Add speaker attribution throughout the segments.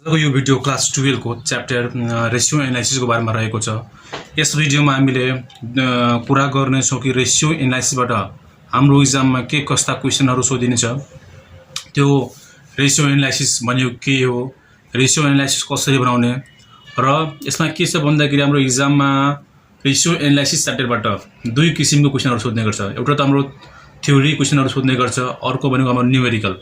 Speaker 1: यो video class 12 को chapter ratio analysis को बारेमा रहेको छ। यस भिडियोमा हामीले कुरा गर्नेछौँ कि रेसियो एनालाइसिसबाट हाम्रो एक्जाममा के कस्ता क्वेशनहरु सोधिनेछ, त्यो रेसियो एनालाइसिस भनेको के हो, रेसियो एनालाइसिस कसरी बनाउने र यसमा के छ भन्दाखेरि हाम्रो एक्जाममा रेसियो एनालाइसिस च्याप्टरबाट दुई किसिमको क्वेशनहरु सोध्ने गर्छ। एउटा त हाम्रो थ्योरी क्वेशनहरु सोध्ने गर्छ, अर्को भनेको हाम्रो न्यूमेरिकल।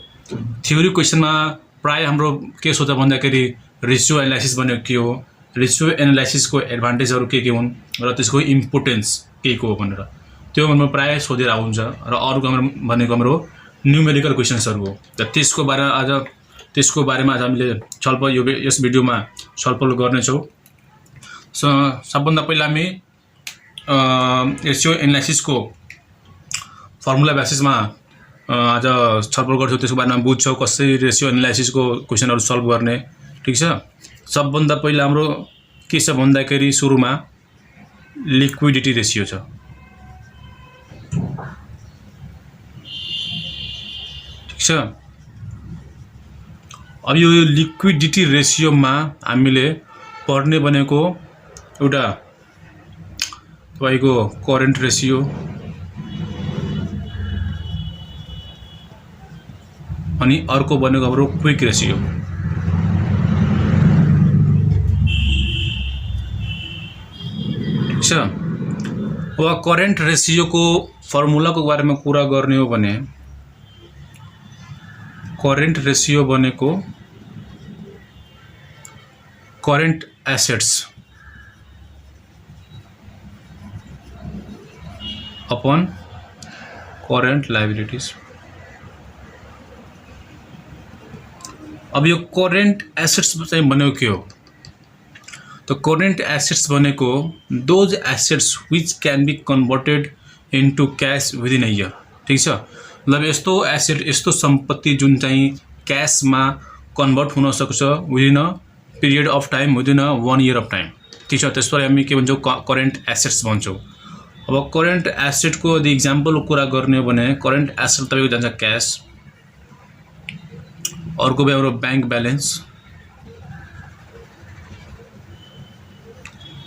Speaker 1: थ्योरी क्वेशनमा प्राय हाम्रो के सोध्छ भन्दाखेरि रेसियो एनालाइसिस भनेको के हो, रेसियो एनालाइसिसको एडभान्टेजहरु के हुन् र त्यसको इम्पोर्टेन्स के को हो भनेर त्यो हाम्रो प्राय सोधेर आउँछ। र अर्को हाम्रो भनेको हाम्रो न्यूमेरिकल क्वेशन्सहरु हो। त त्यसको बारेमा आज हामीले छलफल यस भिडियोमा छलफल गर्ने छौं। सबभन्दा पहिला हामी रेसियो एनालाइसिसको फर्मुला बेसिसमा आज छलफल गर्छौं, त्यसको बारेमा बुझ्छौं कसरी रेसियो एनालाइसिसको क्वेशनहरु सल्भ गर्ने। ठीक छ। सबभन्दा पहिला हाम्रो के छ भन्दाखेरि सुरुमा लिक्विडिटी रेशियो छ। ठीक छ। अब यो लिक्विडिटी रेशियोमा हामीले पढ्ने भनेको एउटा तपाईको करेन्ट रेशियो, अनि अर्को भनेको हाम्रो क्विक रेशियो। ठीक छ। अब करेन्ट रेशियो को फर्मुला को बारेमा कुरा गर्ने हो भने करेन्ट रेशियो भनेको current assets upon current liabilities. अब यो करेन्ट एसेट्स चाहिँ भनेको के हो, तो करेन्ट एसेट्स भनेको those assets which can be converted into cash within a year. ठीक छ। मतलब यस्तो एसेट यस्तो सम्पत्ति जुन चाहिँ क्याशमा कन्भर्ट हुन सक्छ within a period of time, within a 1 year of time. ठीक छ। त्यसलाई हामी के भन्छौं, करेन्ट एसेट्स भन्छौं। अब करेन्ट एसेटको यदि एक्जाम्पलको कुरा गर्ने हो भने करेन्ट एसेट तपाईको जान्छ क्याश, अर्को भयो हाम्रो बैंक ब्यालेन्स,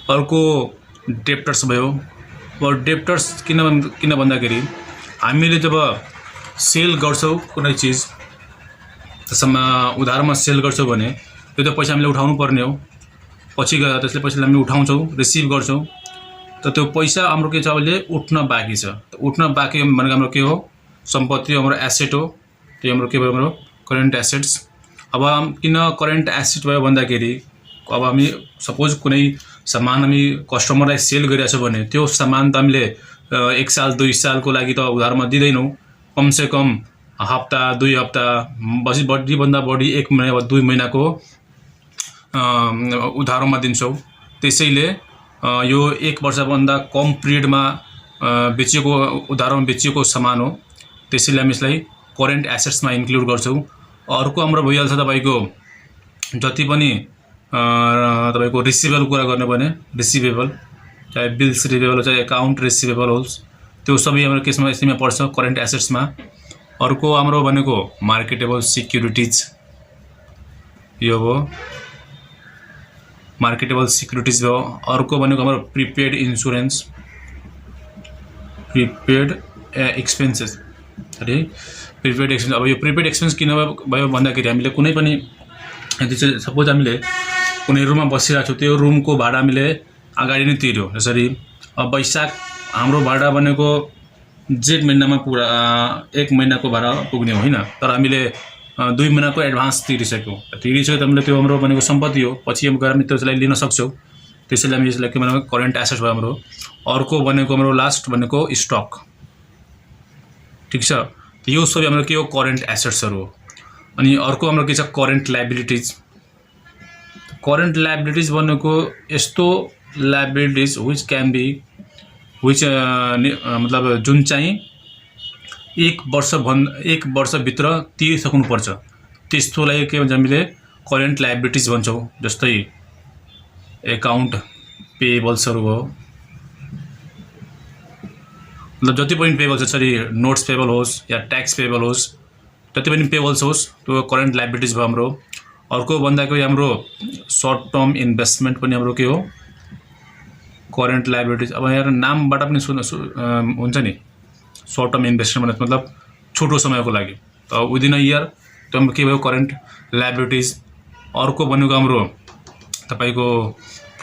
Speaker 1: अर्को डेप्टर्स भयो। और डेप्टर्स किन भन्दाखेरि हामीले जब सेल गर्छौं कुनै चीज, त्यसमा उधारमा सेल गर्छौं भने त्यो त पैसा हामीले उठाउनु पर्ने हो, पछि गएर त्यसले पैसालाई हामी उठाउँछौं, रिसिभ गर्छौं। त त्यो पैसा हाम्रो के छ अहिले उठ्न बाँकी छ। उठ्न बाँकी भनेको हाम्रो के हो, सम्पत्ति हाम्रो एसेट हो। त्यो हाम्रो के भयो, हाम्रो करेन्ट एसेट्स। अब किन करेन्ट एसेट भयो भन्दाखेरि अब हामी सपोज कुनै सामान हामी कस्टमरलाई सेल गरिरहेका छौं भने त्यो सामान त हामीले 1 साल 2 सालको लागि त उधारमा दिदैनौं, कम से कम हप्ता 2 हप्ता बढी भन्दा बढी 1 महिना वा 2 महिनाको उधारमा दिन्छौं। त्यसैले यो 1 वर्ष भन्दा कम पिरियडमा बेचिएको उधारमा बेचिएको सामान हो। त्यसैले हामी यसलाई करेन्ट एसेट्समा इन्क्लुड गर्छौं। अर्को हाम्रो भइहाल्छ तपाईको जति पनि तपाईको रिसिभेबल कुरा गर्ने भने रिसिभेबल, चाहे बिल्स रिसिभेबल चाहे अकाउन्ट रिसिभेबल होस्, त्यो सबै हाम्रो केसमा यसमा पर्छ करेन्ट एसेट्समा। अर्को हाम्रो भनेको मार्केटेबल सिक्युरिटीज, यो हो मार्केटेबल सिक्युरिटीज भयो। अर्को भनेको हाम्रो प्रिपेड इन्स्योरेन्स, प्रिपेड एक्सपेन्सेस, अरे प्रिपेड एक्सपेन्स। अब यो प्रिपेड एक्सपेन्स किन भयो भन्दाखेरि हामीले कुनै पनि यदि सपोज हामीले कुनै रुममा बसिरहेको छौं, त्यो रुमको भाडा हामीले अगाडि नै तिर्यो। जसरी अब वैशाख हाम्रो भाडा भनेको जेठ महिनामा पुरा 1 महिनाको भाडा पुग्ने होइन, तर हामीले 2 महिनाको एडभान्स तिरिसक्यौं। त हामीले त्यो हाम्रो भनेको सम्पत्ति हो, पछि हम गएर हामी त्यसलाई लिन सक्छौं। त्यसैले हामी यसलाई के भन्छौँ, करेन्ट एसेट्स भयो हाम्रो। अर्को भनेको हाम्रो लास्ट भनेको स्टक। ठीक छ। यो सबै हाम्रो के हो, करेन्ट एसेट्सहरु हो। अनि अर्को हाम्रो के छ, करेन्ट लायबिलिटीज। करेन्ट लायबिलिटीज भनेको यस्तो लायबिलिटीज व्हिच मतलब जुन चाहिँ 1 वर्षभित्र तिरिसक्नु पर्छ, त्यस्तोलाई के भन्छ हामीले करेन्ट लायबिलिटीज भन्छौं। जस्तै अकाउन्ट पेएबल्सहरु हो, मतलब जति पनि पेएबल छ, सरी नोट्स पेएबल होस् या ट्याक्स पेएबल होस्, जति पनि पेएबल्स होस् त्यो करेन्ट लायबिलिटीज भयो हाम्रो। अर्को भन्दाखेरि हाम्रो सर्ट टर्म इन्भेस्टमेन्ट पनि हाम्रो के हो करेन्ट लायबिलिटिज। अब यहाँ नामबाट पनि हुन्छ नि सर्ट टर्म इन्भेस्टमेन्ट मतलब छोटो समयको लागि त विदिन अ इयर त्यो हाम्रो के भयो करेन्ट लायबिलिटिज। अर्को भनेको हाम्रो तपाईको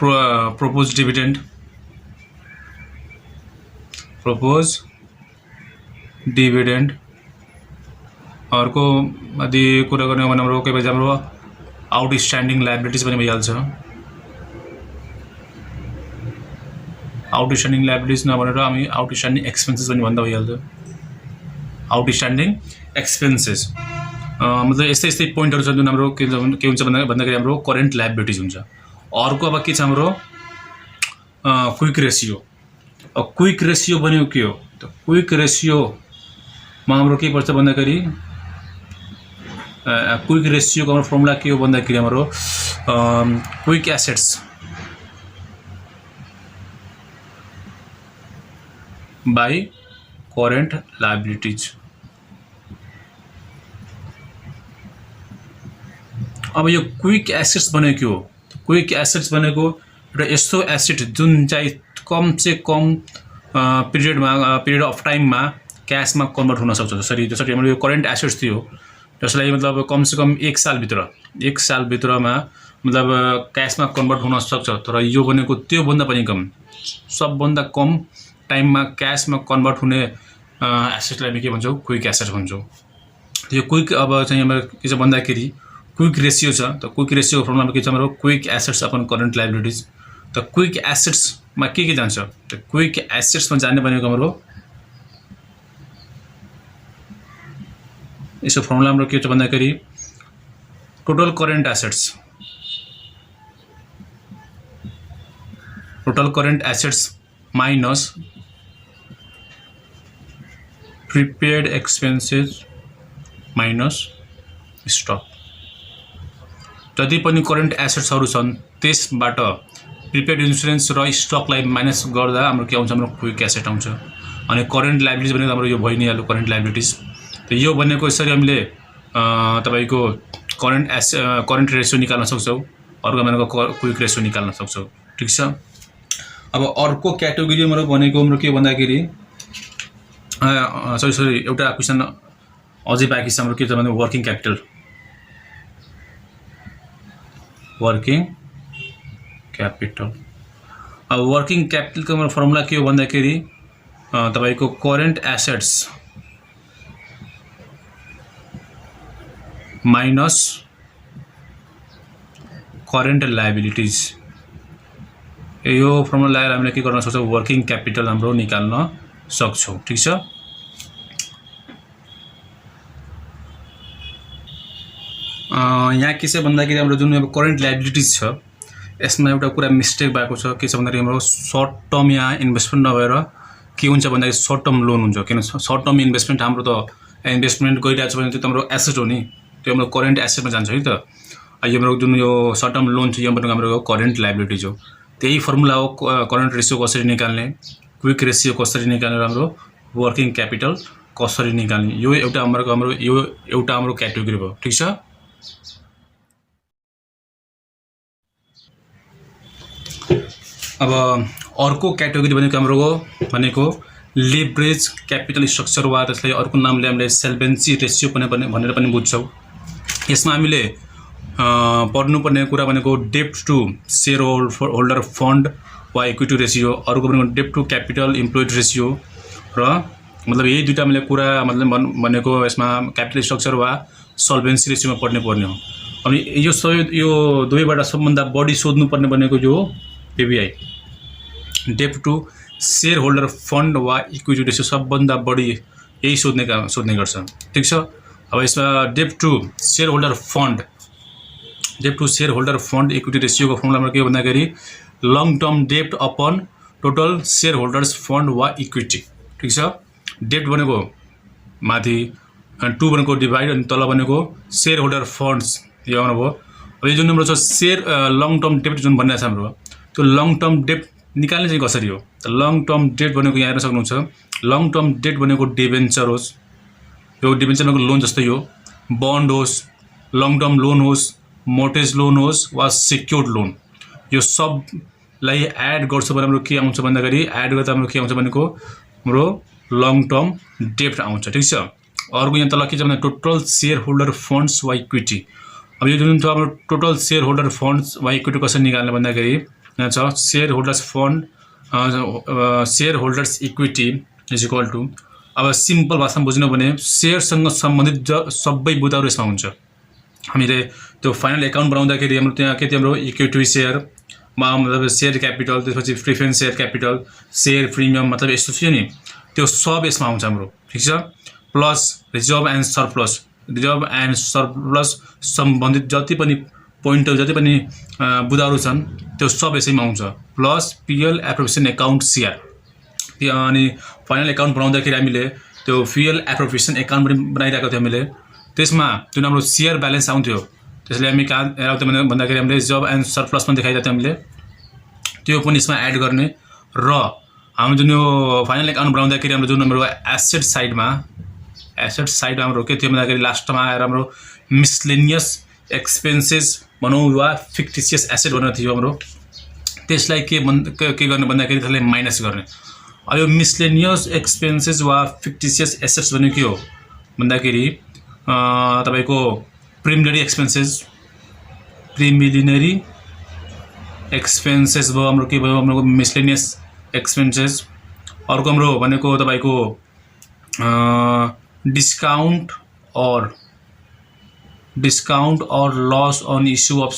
Speaker 1: प्रपोज डिभिडेन्ड अर्को यदि कुरा गर्ने हो भने हाम्रो के भन्छ हाम्रो आउटस्ट्यान्डिङ लायबिलिटिज पनि भइहाल्छ। आउटस्ट्यान्डिङ लायबिलिटिज नभनेर हामी आउटस्ट्यान्डिङ एक्सपेन्सेस पनि भन्दा भइहाल्छ। आउटस्ट्यान्डिङ एक्सपेन्सेस मतलब यस्तै पोइन्टहरु छ जुन हाम्रो के हुन्छ भन्दाखेरि हाम्रो करेन्ट लायबिलिटिज हुन्छ। अर्को अब के छ हाम्रो क्विक रेशियो। क्विक रेशियो भनेको के हो त क्विक रेशियोमा हाम्रो के पर्छ भन्दाखेरि क्विक रेशियोको हाम्रो फर्मुला के हो भन्दाखेरि हाम्रो quick assets by current liabilities. अब यो क्विक एसेट्स भनेको के हो क्विक एसेट्स भनेको एउटा यस्तो एसेट जुन चाहिँ कम से कम पिरियड अफ टाइममा क्याशमा कन्भर्ट हुन सक्छ। जसरी हाम्रो यो करेन्ट एसेट्स थियो जसलाई मतलब कम से कम एक साल भित्रमा मतलब क्याशमा कन्भर्ट हुन सक्छ। तर यो भनेको त्यो भन्दा पनि कम सबभन्दा कम टाइममा क्याशमा कन्भर्ट हुने एसेटलाई हामी के भन्छौँ क्विक एसेट भन्छौँ। यो क्विक अब चाहिँ हाम्रो के छ भन्दाखेरि क्विक रेशियो छ। त क्विक रेशियोको फर्मुलामा के छ हाम्रो quick assets upon current liabilities. त क्विक एसेट्समा के जान्छ त क्विक एसेट्समा जाने भनेको हाम्रो यसको फर्मुला हाम्रो के छ भन्दाखेरि total current assets minus prepaid expenses minus stock. जति पनि करेन्ट एसेट्सहरु छन् त्यसबाट प्रिपेड इन्स्योरेन्स र स्टकलाई माइनस गर्दा हाम्रो के आउँछ हाम्रो क्विक एसेट आउँछ। अनि करेन्ट लायबिलिटिज भनेको हाम्रो यो भइ नै हाल्यो करेन्ट लायबिलिटिज। त यो भनेको यसरी हामीले तपाईको करेन्ट रेशियो निकाल्न सक्छौं। अर्को भनेको क्विक रेशियो निकाल्न सक्छौं। ठीक छ। अब अर्को क्याटेगोरी भनेको हाम्रो के भन्दाखेरि सरी एउटा क्वेशन अझै बाँकी छ हाम्रो के छ भने वर्किङ क्यापिटल। अब वर्किङ क्यापिटलको हाम्रो फर्मुला के हो भन्दाखेरि तपाईको current assets minus current liabilities. यो फर्मुला लगाएर हामीले के गर्न सक्छौं वर्किङ क्यापिटल हाम्रो निकाल्न सक्छौं। ठीक छ। यहाँ के छ भन्दाखेरि हाम्रो जुन अब करेन्ट लायबिलिटिज छ यसमा एउटा कुरा मिस्टेक भएको छ। के छ भन्दाखेरि हाम्रो सर्ट टर्म यहाँ इन्भेस्टमेन्ट नभएर के हुन्छ भन्दाखेरि सर्ट टर्म लोन हुन्छ। किन सर्ट टर्म इन्भेस्टमेन्ट हाम्रो त इन्भेस्टमेन्ट गरिरहेको छ भने त्यो हाम्रो एसेट हो नि त्यो हाम्रो करेन्ट एसेटमा जान्छ है त। यो हाम्रो जुन यो सर्ट टर्म लोन छ यो हाम्रो करेन्ट लायबिलिटिज हो। त्यही फर्मुला हो करेन्ट रेशियो कसरी निकाल्ने क्विक रेशियो कसरी निकाल्ने हाम्रो वर्किङ क्यापिटल कसरी निकाल्ने यो एउटा हाम्रो क्याटेगोरी भयो। ठीक छ। अब अर्को क्याटेगोरी भनेको लेभरेज क्यापिटल स्ट्रक्चर वा त्यसलाई अर्को नामले हामीले सल्भेन्सी रेशियो भनेर पनि बुझ्छौँ। यसमा हामीले पढ्नुपर्ने कुरा भनेको डेब्ट टु शेयर होल्डर फन्ड वा इक्विटी रेशियो। अर्को भनेको डेब्ट टु क्यापिटल इम्प्लोइड रेशियो र मतलब यही दुईटा हामीले कुरा मतलब भनेको यसमा क्यापिटल स्ट्रक्चर वा सल्भेन्सी रेशियोमा पर्ने हो। अनि यो दुवैबाट सबभन्दा बढी सोध्नुपर्ने भनेको यो पीबीआई डेब्ट टु शेयर होल्डर फन्ड वा इक्विटी रेशियो सबभन्दा बढी यही सोध्ने गर्छ। ठीक छ। अब यसमा डेब्ट to shareholder fund equity रेशियोको फर्मुलामा के हो भन्दाखेरि लङ टर्म डेब्ट upon total share holders fund वा इक्विटी। ठीक छ। डेब्ट भनेको माथि अनि टु भनेको डिभाइड अनि तल भनेको शेयर होल्डर फन्ड्स यो आउनुभयो। अब यो जुन हाम्रो छ शेयर लङ टर्म डेब्ट जुन भनिरहेको छ हाम्रो त्यो लङ टर्म डेब्ट निकाल्ने चाहिँ कसरी हो त लङ टर्म डेब्ट भनेको यहाँ हेर्न सक्नुहुन्छ। लङ टर्म डेब्ट भनेको डिबेन्चर होस् यो डिबेन्चर भनेको लोन जस्तै हो बन्ड होस् लङ टर्म लोन होस् मोर्टेज लोन होस् वा सेक्योर्ड लोन, यो सबलाई एड गर्छ भने हाम्रो के आउँछ भन्दाखेरि एड गर्दा हाम्रो के आउँछ भनेको हाम्रो लङ टर्म डेब्ट आउँछ। ठिक छ। अर्को यहाँ तल के छ भने टोटल शेयर होल्डर फन्ड्स वा इक्विटी। अब यो जुन हाम्रो टोटल शेयर होल्डर फन्ड्स वा इक्विटी कसरी निकाल्ने भन्दाखेरि यहाँ छ share holders fund share holders equity is equal to, अब सिम्पल भाषामा बुझ्नु भने शेयरसँग सम्बन्धित सबै बुदाहरू यसमा हुन्छ। हामीले त्यो फाइनल एकाउन्ट बनाउँदाखेरि हाम्रो त्यहाँ के थियो हाम्रो इक्विटी सेयर मतलब शेयर क्यापिटल, त्यसपछि preference share capital, share premium मतलब यस्तो थियो नि, त्यो सब यसमा आउँछ हाम्रो। ठिक छ। प्लस रिजर्भ एन्ड सरप्लस सम्बन्धित जति पनि पोइन्टहरू जति पनि बुदाहरू छन् त्यो सब यसैमा आउँछ। Plus PL appropriation account CR, अनि फाइनल एकाउन्ट बनाउँदाखेरि हामीले त्यो पिएल एप्रोप्रिएसन एकाउन्ट पनि बनाइरहेको थियो हामीले। त्यसमा जुन हाम्रो सेयर ब्यालेन्स आउँथ्यो त्यसले हामी कहाँ हेराउँथ्यो भन्दाखेरि हामीले रिजर्भ एन्ड सरप्लस पनि देखाइदिएको थियो हामीले, त्यो पनि यसमा एड गर्ने। र हाम्रो जुन यो फाइनल एकाउन्ट बनाउँदाखेरि हाम्रो जुन हाम्रो एसेट साइडमा हाम्रो के थियो भन्दाखेरि लास्टमा आएर हाम्रो मिसलेनियस एक्सपेन्सेस भनौँ वा फिक्टिसियस एसेट भनेर थियो हाम्रो, त्यसलाई के गर्ने भन्दाखेरि त्यसलाई माइनस गर्ने। अब यो मिसलेनियस एक्सपेन्सेस वा फिक्टिसियस एसेट्स भनेको के हो भन्दाखेरि तपाईको प्रिलिमिनरी एक्सपेन्सेस भयो हाम्रो, के भयो हाम्रो मिसलेनियस एक्सपेन्सेस। अर्को हाम्रो भनेको तपाईको discount or loss on issue of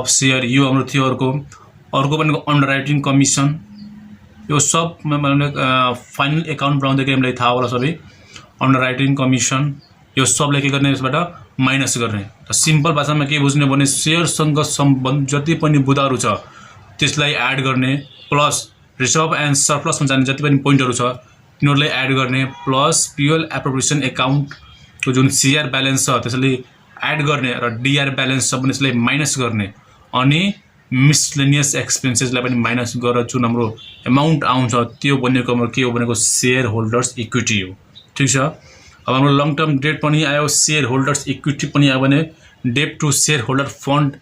Speaker 1: share, यो हाम्रो थियो। अर्को भनेको अन्डरराइटिङ कमिसन, यो सब फाइनल एकाउन्ट बनाउँदाखेरि हामीलाई थाहा होला सबै। अन्डरराइटिङ कमिसन यो सबलाई के गर्ने यसबाट माइनस गर्ने। र सिम्पल भाषामा के बुझ्ने भने सेयरसँग सम्बन्धित जति पनि बुदाहरू छ त्यसलाई एड गर्ने, प्लस रिजर्भ एन्ड सरप्लसमा जाने जति पनि पोइन्टहरू छ तिनीहरूलाई एड गर्ने, प्लस पिएल एप्रोप्रिएसन एकाउन्टको जुन सिआर ब्यालेन्स छ त्यसले एड गर्ने र डिआर ब्यालेन्स छ भने यसलाई माइनस गर्ने, अनि मिसलेनियस एक्सपेन्सेसलाई पनि माइनस गरेर जुन हाम्रो एमाउन्ट आउँछ त्यो भनेको हाम्रो के हो भनेको शेयर होल्डर्स इक्विटी हो। ठिक छ। अब हाम्रो लङ टर्म डेट पनि आयो, शेयर होल्डर्स इक्विटी पनि आयो भने debt to shareholder fund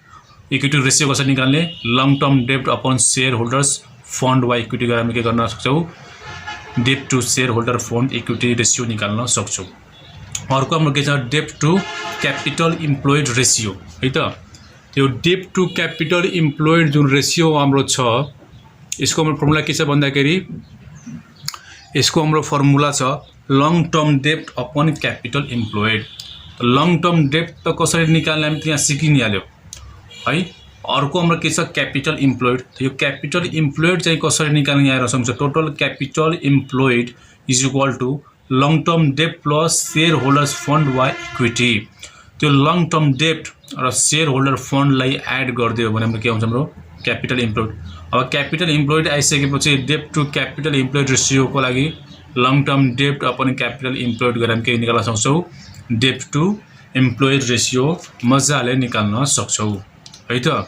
Speaker 1: equity ratio कसरी निकाल्ने, long term debt upon share holders fund वा इक्विटी गरेर हामी के गर्न सक्छौँ, debt to shareholder fund equity ratio निकाल्न सक्छौँ। अर्को हाम्रो के छ debt to capital employed ratio है त। त्यो डेट टु क्यापिटल इम्प्लोइड जुन रेसियो हाम्रो छ यसको हाम्रो फर्मुला के छ भन्दाखेरि यसको हाम्रो फर्मुला छ long term debt upon capital employed. Long term date त कसरी निकाल्ने हामी त्यहाँ सिकि नि हाल्यो है। अर्को हाम्रो के छ क्यापिटल इम्प्लोइड, यो क्यापिटल इम्प्लोइड चाहिँ कसरी निकाल्ने यहाँ सक्छ, total capital employed is equal to long term debt plus share holders fund वा इक्विटी। त्यो लङ टर्म डेट र शेयर होल्डर फन्डलाई एड गरिदियो भने हाम्रो के आउँछ हाम्रो क्यापिटल इम्प्लोइड। अब क्यापिटल इम्प्लोइड आइसकेपछि डेट टु क्यापिटल इम्प्लोइड रेसियोको लागि long term debt upon capital employed गरेर हामी के निकाल्न सक्छौँ, डेट टु इम्प्लोइड रेसियो मजाले निकाल्न सक्छौँ है त।